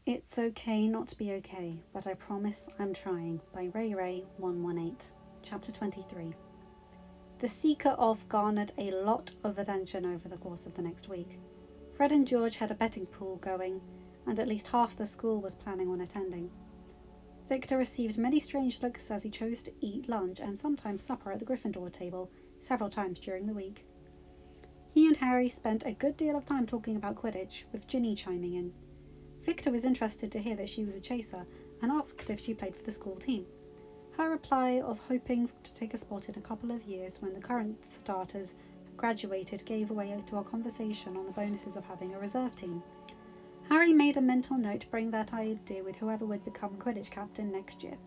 It's okay not to be okay, but I promise I'm trying, by rayrae118, Chapter 23. The Seeker Off garnered a lot of attention over the course of the next week. Fred and George had a betting pool going, and at least half the school was planning on attending. Victor received many strange looks as he chose to eat lunch and sometimes supper at the Gryffindor table several times during the week. He and Harry spent a good deal of time talking about Quidditch, with Ginny chiming in. Victor was interested to hear that she was a chaser and asked if she played for the school team. Her reply of hoping to take a spot in a couple of years when the current starters have graduated gave way to a conversation on the bonuses of having a reserve team. Harry made a mental note to bring that idea with whoever would become Quidditch captain next year.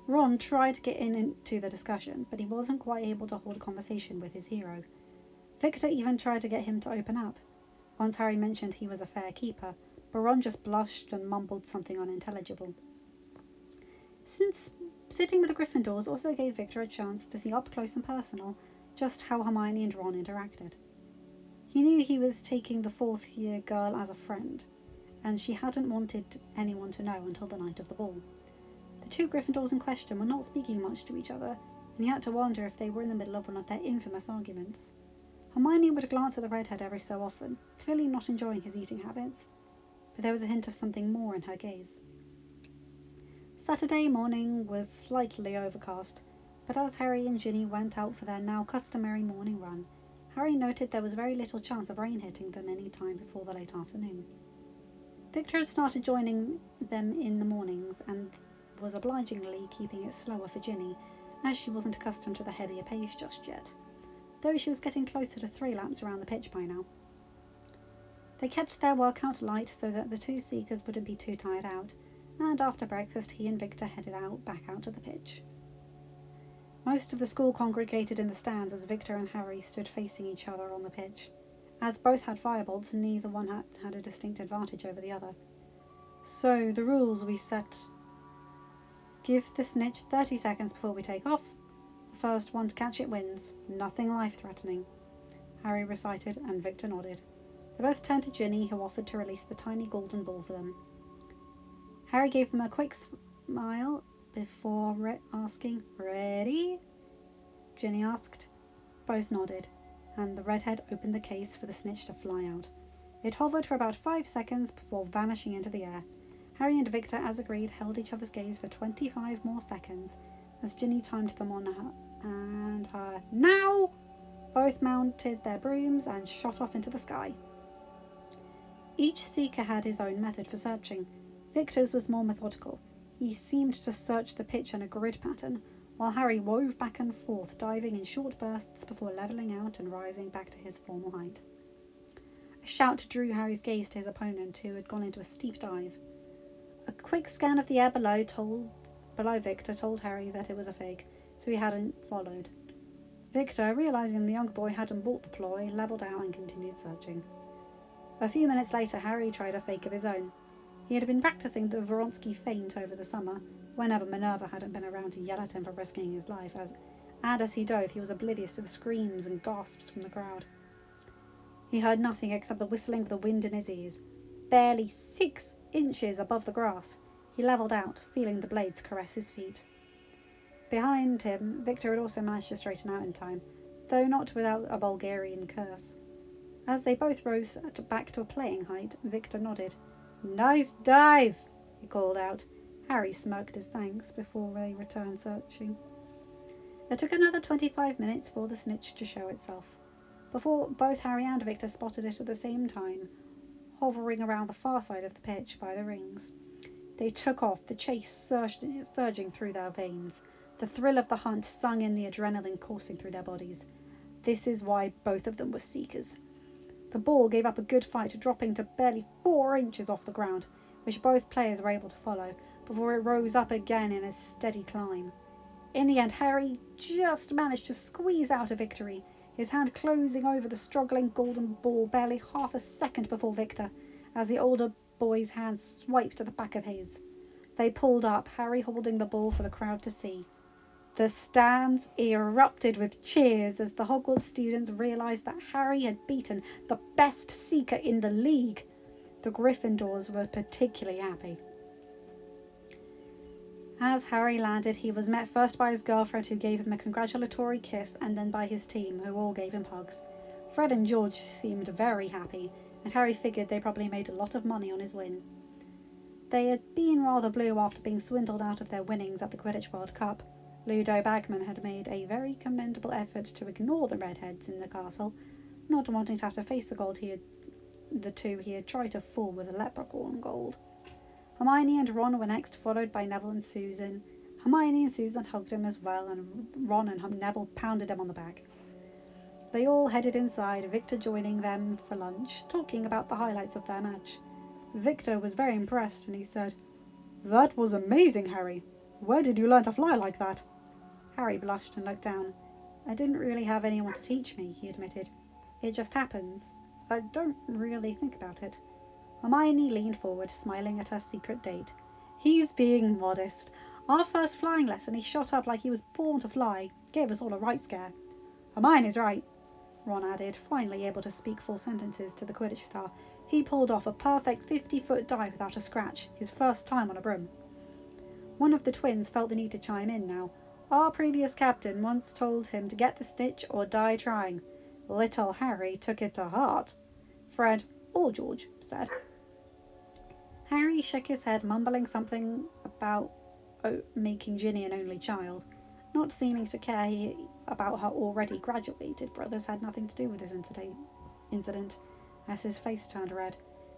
Ron tried to get into the discussion, but he wasn't quite able to hold a conversation with his hero. Victor even tried to get him to open up. Once Harry mentioned he was a fair keeper, but Ron just blushed and mumbled something unintelligible. Since sitting with the Gryffindors also gave Victor a chance to see up close and personal just how Hermione and Ron interacted. He knew he was taking the fourth-year girl as a friend, and she hadn't wanted anyone to know until the night of the ball. The two Gryffindors in question were not speaking much to each other, and he had to wonder if they were in the middle of one of their infamous arguments. Hermione would glance at the redhead every so often, clearly not enjoying his eating habits, but there was a hint of something more in her gaze. Saturday morning was slightly overcast, but as Harry and Ginny went out for their now customary morning run, Harry noted there was very little chance of rain hitting them any time before the late afternoon. Victor had started joining them in the mornings and was obligingly keeping it slower for Ginny, as she wasn't accustomed to the heavier pace just yet, though she was getting closer to 3 laps around the pitch by now. They kept their workout light so that the two seekers wouldn't be too tired out, and after breakfast he and Victor headed back out to the pitch. Most of the school congregated in the stands as Victor and Harry stood facing each other on the pitch. As both had firebolts, neither one had a distinct advantage over the other. So, the rules we set. Give the snitch 30 seconds before we take off. The first one to catch it wins. Nothing life-threatening, Harry recited, and Victor nodded. They both turned to Ginny, who offered to release the tiny golden ball for them. Harry gave them a quick smile before asking, "Ready?" Ginny asked. Both nodded, and the redhead opened the case for the snitch to fly out. It hovered for about 5 seconds before vanishing into the air. Harry and Victor, as agreed, held each other's gaze for 25 more seconds as Ginny timed them on her "Now!" Both mounted their brooms and shot off into the sky. Each seeker had his own method for searching. Victor's was more methodical. He seemed to search the pitch in a grid pattern, while Harry wove back and forth, diving in short bursts before levelling out and rising back to his formal height. A shout drew Harry's gaze to his opponent, who had gone into a steep dive. A quick scan of the air below Victor told Harry that it was a fake, so he hadn't followed. Victor, realizing the young boy hadn't bought the ploy, levelled out and continued searching. A few minutes later, Harry tried a fake of his own. He had been practicing the Vronsky feint over the summer, whenever Minerva hadn't been around to yell at him for risking his life, and as he dove, he was oblivious to the screams and gasps from the crowd. He heard nothing except the whistling of the wind in his ears. Barely 6 inches above the grass, he levelled out, feeling the blades caress his feet. Behind him, Victor had also managed to straighten out in time, though not without a Bulgarian curse. As they both rose back to a playing height, Victor nodded. "Nice dive!" he called out. Harry smirked his thanks before they returned searching. It took another 25 minutes for the snitch to show itself, before both Harry and Victor spotted it at the same time, hovering around the far side of the pitch by the rings. They took off, the chase surging through their veins. The thrill of the hunt sung in the adrenaline coursing through their bodies. This is why both of them were seekers. The ball gave up a good fight, dropping to barely 4 inches off the ground, which both players were able to follow, before it rose up again in a steady climb. In the end, Harry just managed to squeeze out a victory, his hand closing over the struggling golden ball barely half a second before Victor, as the older boy's hand swiped at the back of his. They pulled up, Harry holding the ball for the crowd to see. The stands erupted with cheers as the Hogwarts students realised that Harry had beaten the best seeker in the league. The Gryffindors were particularly happy. As Harry landed, he was met first by his girlfriend, who gave him a congratulatory kiss, and then by his team, who all gave him hugs. Fred and George seemed very happy, and Harry figured they probably made a lot of money on his win. They had been rather blue after being swindled out of their winnings at the Quidditch World Cup. Ludo Bagman had made a very commendable effort to ignore the redheads in the castle, not wanting to have to face the two he had tried to fool with a leprechaun gold. Hermione and Ron were next, followed by Neville and Susan. Hermione and Susan hugged him as well, and Ron and Neville pounded him on the back. They all headed inside, Victor joining them for lunch, talking about the highlights of their match. Victor was very impressed, and he said, "That was amazing, Harry. Where did you learn to fly like that?" Harry blushed and looked down. "I didn't really have anyone to teach me," he admitted. "It just happens. I don't really think about it." Hermione leaned forward, smiling at her secret date. "He's being modest. Our first flying lesson he shot up like he was born to fly. Gave us all a right scare." "Hermione's right," Ron added, finally able to speak full sentences to the Quidditch star. "He pulled off a perfect 50-foot dive without a scratch, his first time on a broom." One of the twins felt the need to chime in now. "Our previous captain once told him to get the snitch or die trying. Little Harry took it to heart," Fred or George said. Harry shook his head, mumbling something about making Ginny an only child. Not seeming to care about her already graduated brothers had nothing to do with this incident, as his face turned red.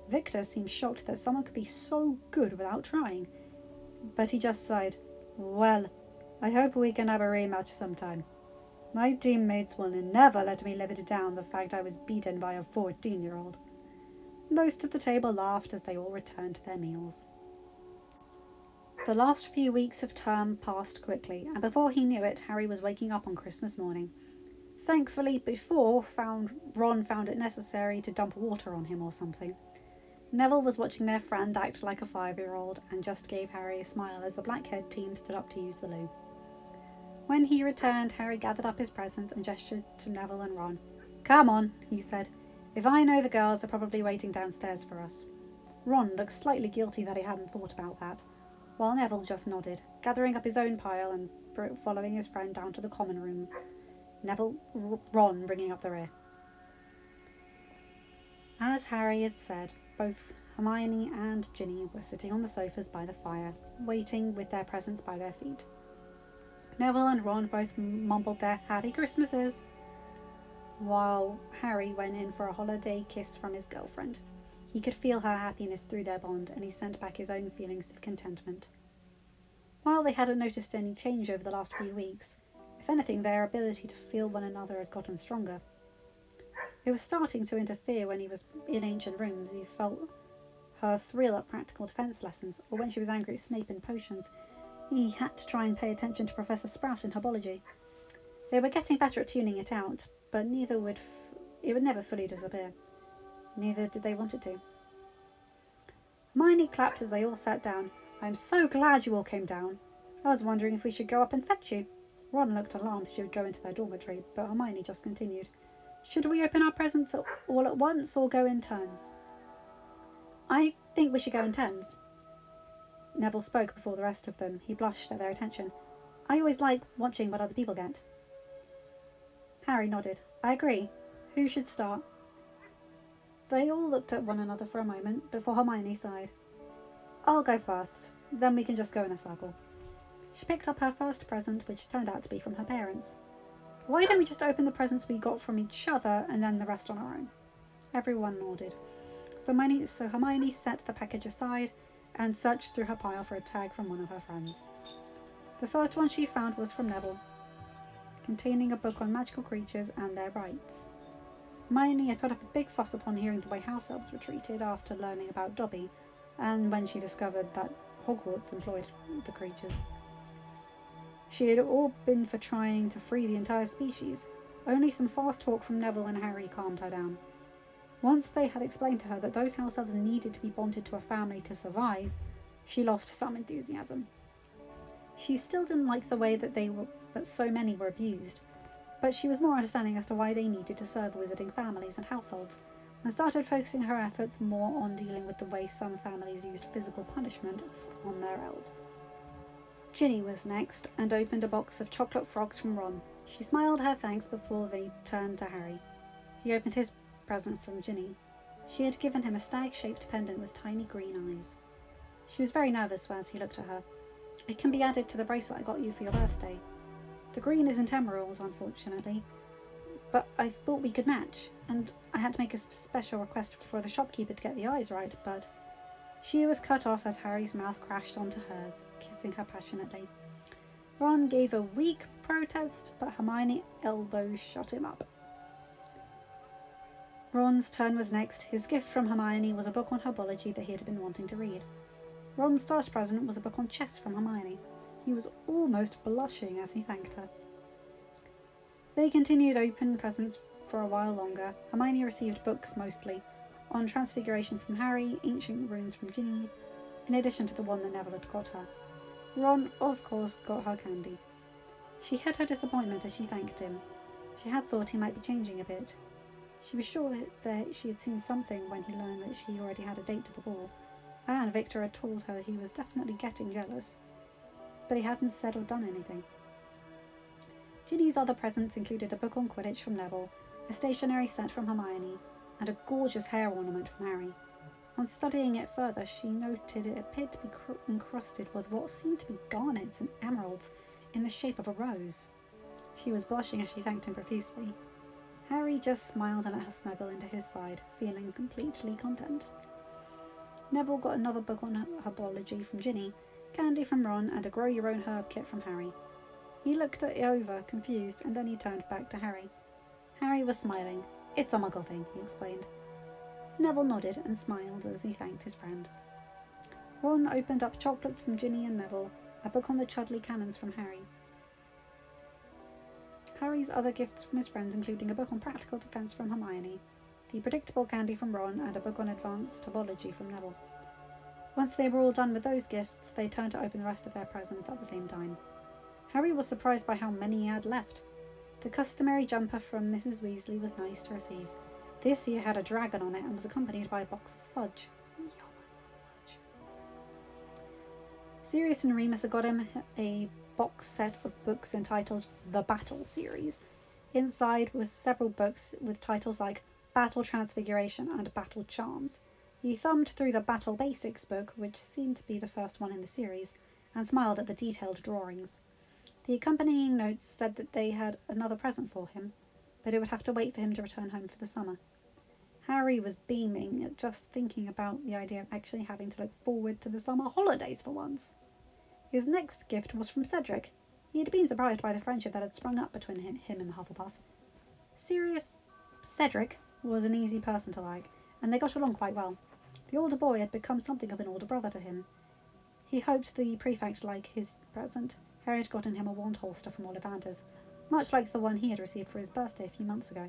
Victor seemed shocked that someone could be so good without trying, but he just sighed. "Well, I hope we can have a rematch sometime. My teammates will never let me live down the fact I was beaten by a 14-year-old. Most of the table laughed as they all returned to their meals. The last few weeks of term passed quickly, and before he knew it, Harry was waking up on Christmas morning. Thankfully, Ron found it necessary to dump water on him or something. Neville was watching their friend act like a 5-year-old and just gave Harry a smile as the Blackhead team stood up to use the loo. When he returned, Harry gathered up his presents and gestured to Neville and Ron. "Come on," he said. "If I know the girls are probably waiting downstairs for us." Ron looked slightly guilty that he hadn't thought about that, while Neville just nodded, gathering up his own pile and following his friend down to the common room. Ron bringing up the rear. As Harry had said, both Hermione and Ginny were sitting on the sofas by the fire, waiting with their presents by their feet. Neville and Ron both mumbled their Happy Christmases, while Harry went in for a holiday kiss from his girlfriend. He could feel her happiness through their bond, and he sent back his own feelings of contentment. While they hadn't noticed any change over the last few weeks, if anything, their ability to feel one another had gotten stronger. It was starting to interfere when he was in ancient rooms. He felt her thrill at practical defense lessons, or when she was angry at Snape and potions. He had to try and pay attention to Professor Sprout in herbology. They were getting better at tuning it out, but it would never fully disappear. Neither did they want it to. Hermione clapped as they all sat down. "I'm so glad you all came down. I was wondering if we should go up and fetch you." Ron looked alarmed she would go into their dormitory, but Hermione just continued. "Should we open our presents all at once or go in turns?" "I think we should go in turns." Neville spoke before the rest of them. He blushed at their attention. "I always like watching what other people get." Harry nodded. "I agree. Who should start?" They all looked at one another for a moment before Hermione sighed. "I'll go first. Then we can just go in a circle." She picked up her first present, which turned out to be from her parents. "Why don't we just open the presents we got from each other and then the rest on our own?" Everyone nodded. So Hermione set the package aside and searched through her pile for a tag from one of her friends. The first one she found was from Neville, containing a book on magical creatures and their rights. Hermione had put up a big fuss upon hearing the way house elves were treated after learning about Dobby, and when she discovered that Hogwarts employed the creatures. She had all been for trying to free the entire species. Only some fast talk from Neville and Harry calmed her down. Once they had explained to her that those house elves needed to be bonded to a family to survive, she lost some enthusiasm. She still didn't like the way that so many were abused, but she was more understanding as to why they needed to serve wizarding families and households, and started focusing her efforts more on dealing with the way some families used physical punishments on their elves. Ginny was next, and opened a box of chocolate frogs from Ron. She smiled her thanks before they turned to Harry. He opened his present from Ginny. She had given him a stag-shaped pendant with tiny green eyes. She was very nervous as he looked at her. "It can be added to the bracelet I got you for your birthday. The green isn't emerald, unfortunately, but I thought we could match, and I had to make a special request for the shopkeeper to get the eyes right, but..." She was cut off as Harry's mouth crashed onto hers, kissing her passionately. Ron gave a weak protest, but Hermione elbow shot him up. Ron's turn was next. His gift from Hermione was a book on herbology that he had been wanting to read. Ron's first present was a book on chess from Hermione. He was almost blushing as he thanked her. They continued open presents for a while longer. Hermione received books mostly, on Transfiguration from Harry, Ancient Runes from Ginny, in addition to the one that Neville had got her. Ron, of course, got her candy. She hid her disappointment as she thanked him. She had thought he might be changing a bit. She was sure that she had seen something when he learned that she already had a date to the ball, and Victor had told her he was definitely getting jealous, but he hadn't said or done anything. Ginny's other presents included a book on Quidditch from Neville, a stationery set from Hermione, and a gorgeous hair ornament from Harry. On studying it further, she noted it appeared to be encrusted with what seemed to be garnets and emeralds in the shape of a rose. She was blushing as she thanked him profusely. Harry just smiled and let her snuggle into his side, feeling completely content. Neville got another book on herbology from Ginny, candy from Ron, and a grow-your-own-herb kit from Harry. He looked it over, confused, and then he turned back to Harry. Harry was smiling. "It's a Muggle thing," he explained. Neville nodded and smiled as he thanked his friend. Ron opened up chocolates from Ginny and Neville, a book on the Chudley cannons from Harry. Harry's other gifts from his friends including a book on practical defense from Hermione, the predictable candy from Ron, and a book on advanced herbology from Neville. Once they were all done with those gifts, they turned to open the rest of their presents at the same time. Harry was surprised by how many he had left. The customary jumper from Mrs. Weasley was nice to receive. This year had a dragon on it and was accompanied by a box of fudge. Sirius and Remus had got him a box set of books entitled The Battle Series. Inside was several books with titles like Battle Transfiguration and Battle Charms. He thumbed through the Battle Basics book, which seemed to be the first one in the series, and smiled at the detailed drawings. The accompanying notes said that they had another present for him, but it would have to wait for him to return home for the summer. Harry was beaming at just thinking about the idea of actually having to look forward to the summer holidays for once. His next gift was from Cedric. He had been surprised by the friendship that had sprung up between him and the Hufflepuff. Sirius Cedric was an easy person to like, and they got along quite well. The older boy had become something of an older brother to him. He hoped the prefect liked his present. Harry had gotten him a wand holster from Ollivander's, much like the one he had received for his birthday a few months ago.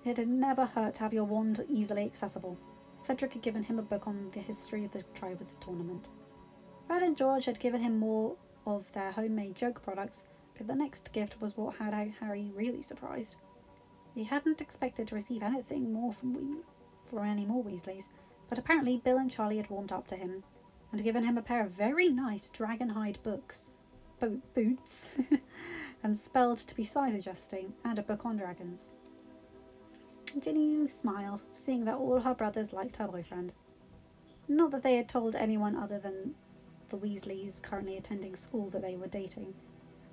It had never hurt to have your wand easily accessible. Cedric had given him a book on the history of the Triwizard Tournament. Fred and George had given him more of their homemade joke products, but the next gift was what had Harry really surprised. He hadn't expected to receive anything more from any more Weasleys, but apparently Bill and Charlie had warmed up to him, and given him a pair of very nice dragonhide boots, and spelled to be size adjusting, and a book on dragons. Ginny smiled, seeing that all her brothers liked her boyfriend. Not that they had told anyone other than the Weasleys currently attending school that they were dating,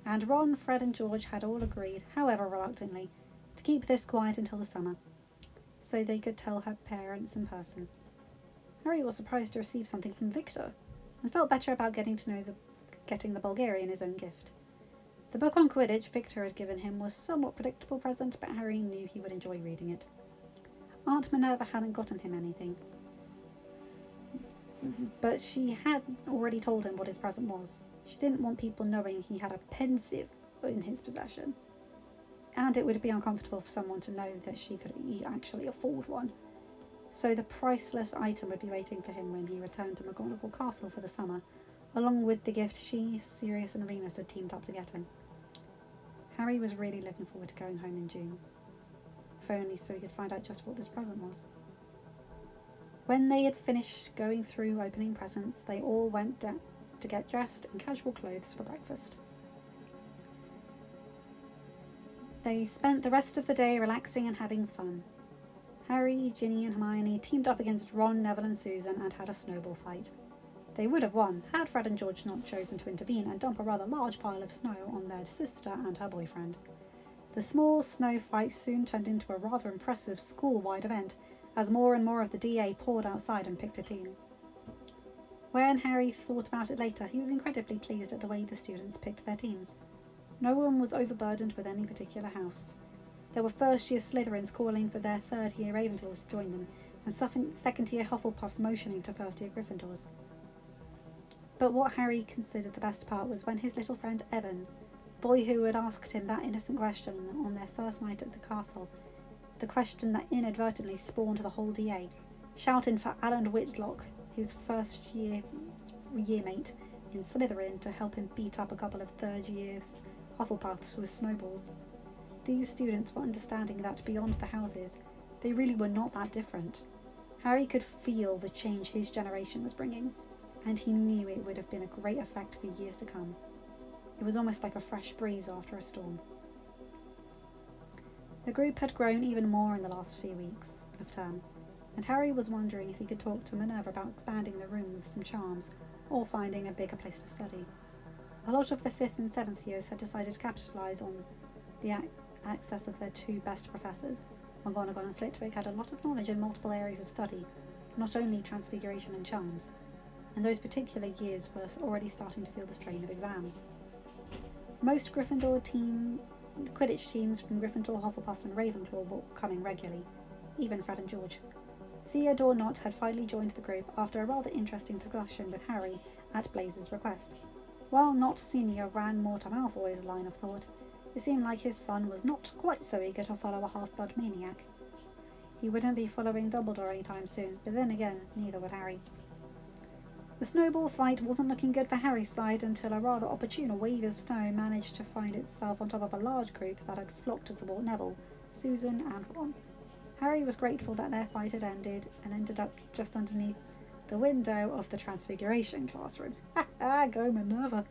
and Ron, Fred and George had all agreed, however reluctantly, to keep this quiet until the summer, so they could tell her parents in person. Harry was surprised to receive something from Victor, and felt better about getting the Bulgarian his own gift. The book on Quidditch Victor had given him was a somewhat predictable present, but Harry knew he would enjoy reading it. Aunt Minerva hadn't gotten him anything, but she had already told him what his present was. She didn't want people knowing he had a pensieve in his possession, and it would be uncomfortable for someone to know that she could actually afford one. So the priceless item would be waiting for him when he returned to McGonagall Castle for the summer, along with the gift she, Sirius and Remus had teamed up to get him. Harry was really looking forward to going home in June. if only so he could find out just what this present was. When they had finished going through opening presents, they all went down to get dressed in casual clothes for breakfast. They spent the rest of the day relaxing and having fun. Harry, Ginny and Hermione teamed up against Ron, Neville and Susan and had a snowball fight. They would have won had Fred and George not chosen to intervene and dump a rather large pile of snow on their sister and her boyfriend. The small snow fight soon turned into a rather impressive school-wide event as more and more of the DA poured outside and picked a team. When Harry thought about it later, he was incredibly pleased at the way the students picked their teams. No one was overburdened with any particular house. There were first-year Slytherins calling for their third-year Ravenclaws to join them, and second-year Hufflepuffs motioning to first-year Gryffindors. But what Harry considered the best part was when his little friend Evan, the boy who had asked him that innocent question on their first night at the castle, the question that inadvertently spawned the whole DA, shouted for Alan Whitlock, his first-year mate in Slytherin, to help him beat up a couple of third-year Hufflepuffs with snowballs. These students were understanding that beyond the houses, they really were not that different. Harry could feel the change his generation was bringing, and he knew it would have been a great effect for years to come. It was almost like a fresh breeze after a storm. The group had grown even more in the last few weeks of term, and Harry was wondering if he could talk to Minerva about expanding the room with some charms, or finding a bigger place to study. A lot of the 5th and 7th years had decided to capitalise on the access of their two best professors. McGonagall and Flitwick had a lot of knowledge in multiple areas of study, not only transfiguration and charms, and those particular years were already starting to feel the strain of exams. Most Gryffindor Quidditch teams from Gryffindor, Hufflepuff and Ravenclaw were coming regularly, even Fred and George. Theodore Nott had finally joined the group after a rather interesting discussion with Harry at Blaze's request. While Nott Sr. ran more to Malfoy's line of thought, it seemed like his son was not quite so eager to follow a half-blood maniac. He wouldn't be following Dumbledore anytime soon, but then again, neither would Harry. The snowball fight wasn't looking good for Harry's side until a rather opportune wave of snow managed to find itself on top of a large group that had flocked to support Neville, Susan and Ron. Harry was grateful that their fight had ended and ended up just underneath the window of the Transfiguration classroom. Ha ha, go Minerva!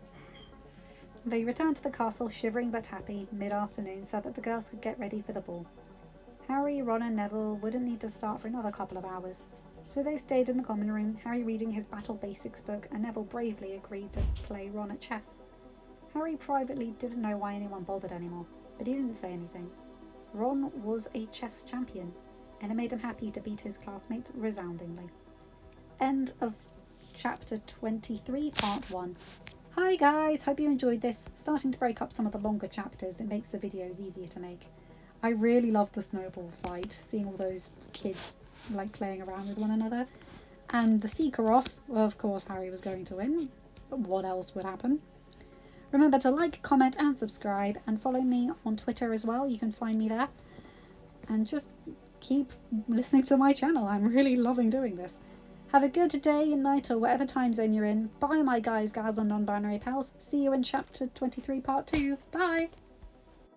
They returned to the castle shivering but happy mid-afternoon so that the girls could get ready for the ball. Harry, Ron and Neville wouldn't need to start for another couple of hours, so they stayed in the common room, Harry reading his Battle Basics book and Neville bravely agreed to play Ron at chess. Harry privately didn't know why anyone bothered anymore, but he didn't say anything. Ron was a chess champion, and it made him happy to beat his classmates resoundingly. End of chapter 23, part 1. Hi guys, hope you enjoyed this. Starting to break up some of the longer chapters, it makes the videos easier to make. I really love the snowball fight, seeing all those kids like playing around with one another. And the Seeker-Off, well, of course Harry was going to win. What else would happen? Remember to like, comment and subscribe, and follow me on Twitter as well. You can find me there. And just keep listening to my channel. I'm really loving doing this. Have a good day, night, or whatever time zone you're in. Bye, my guys, gals, and non-binary pals. See you in chapter 23, part 2. Bye!